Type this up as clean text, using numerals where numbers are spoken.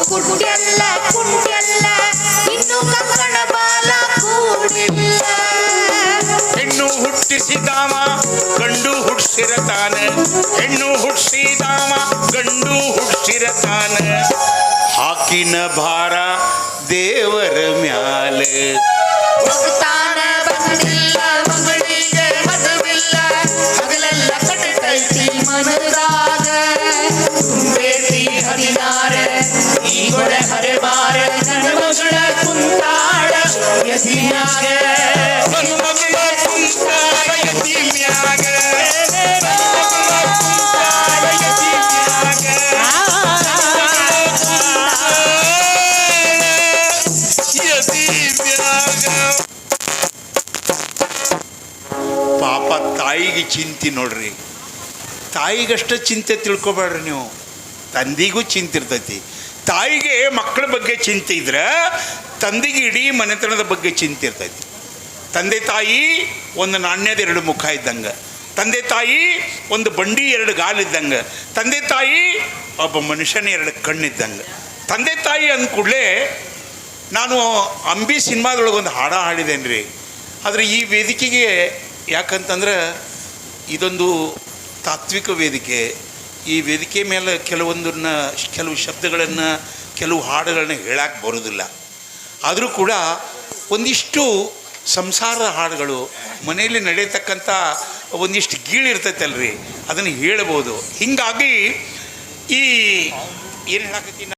ಕುಂಡ್ಯಲ್ಲ ಕುಂಡ್ಯಲ್ಲ ಇನ್ನು ಕಂಕಣ ಬಾಲ ಕೂಡಿಲ್ಲ. ಹೆಣ್ಣು ಹುಟ್ಟಿಸಿದಾಮ ಗಂಡು ಹುಟ್ಟಿಸಿರತಾನ, ಹೆಣ್ಣು ಹುಟ್ಟಿಸಿದಾಮ ಗಂಡು ಹುಟ್ಟಿಸಿರತಾನ. ಹಾಕಿನ ಭಾರ ದೇವರ ಮ್ಯಾಲ ಹೋಗ್ತಾನ ಬಂದಿಲ್ಲ ಮಗಳಿಗೆ ಮದುವಿಲ್ಲ, ಹಗಲೆಲ್ಲ ಕಟ್ಟೈತಿ ಮನದಾಗ ಬೇಟಿ ಹದಿನಾರ ಈ ಗೊಡೆ ಹರಿವಾರ ನನ್ನ ಮಗಳ ಕುಂತಾಳ ಯತಿಯಾಗ ಮಗಳ ಕುಂತಾಳ ಯತಿಮ್ಯಾಗ ಪಾಪ ತಾಯಿಗೆ ಚಿಂತೆ ನೋಡ್ರಿ. ತಾಯಿಗಷ್ಟ ಚಿಂತೆ ತಿಳ್ಕೊಬೇಡ್ರಿ ನೀವು, ತಂದೆಗೂ ಚಿಂತೆ ಇರ್ತೈತಿ. ತಾಯಿಗೆ ಮಕ್ಕಳ ಬಗ್ಗೆ ಚಿಂತೆ ಇದ್ರೆ ತಂದೆಗೆ ಇಡೀ ಮನೆತನದ ಬಗ್ಗೆ ಚಿಂತೆ ಇರ್ತೈತಿ. ತಂದೆ ತಾಯಿ ಒಂದು ನಾಣ್ಯದ ಎರಡು ಮುಖ ಇದ್ದಂಗೆ, ತಂದೆ ತಾಯಿ ಒಂದು ಬಂಡಿ ಎರಡು ಗಾಲಿದ್ದಂಗೆ, ತಂದೆ ತಾಯಿ ಒಬ್ಬ ಮನುಷ್ಯನ ಎರಡು ಕಣ್ಣಿದ್ದಂಗೆ. ತಂದೆ ತಾಯಿ ಅಂದ ಕೂಡಲೇ ನಾನು ಅಂಬಿ ಸಿನಿಮಾದೊಳಗೆ ಒಂದು ಹಾಡ ಹಾಡಿದ್ದೇನೆ ರೀ. ಆದರೆ ಈ ವೇದಿಕೆಗೆ ಯಾಕಂತಂದ್ರೆ ಇದೊಂದು ತಾತ್ವಿಕ ವೇದಿಕೆ. ಈ ವೇದಿಕೆ ಮೇಲೆ ಕೆಲವು ಶಬ್ದಗಳನ್ನು ಕೆಲವು ಹಾಡುಗಳನ್ನ ಹೇಳಕ್ಕೆ ಬರೋದಿಲ್ಲ. ಆದರೂ ಕೂಡ ಒಂದಿಷ್ಟು ಸಂಸಾರ ಹಾಡುಗಳು ಮನೆಯಲ್ಲಿ ನಡೆಯತಕ್ಕಂಥ ಒಂದಿಷ್ಟು ಗೀಳಿರ್ತೈತಲ್ರಿ, ಅದನ್ನು ಹೇಳ್ಬೋದು. ಹೀಗಾಗಿ ಈ ಏನು ಹೇಳಕತ್ತೀನಿ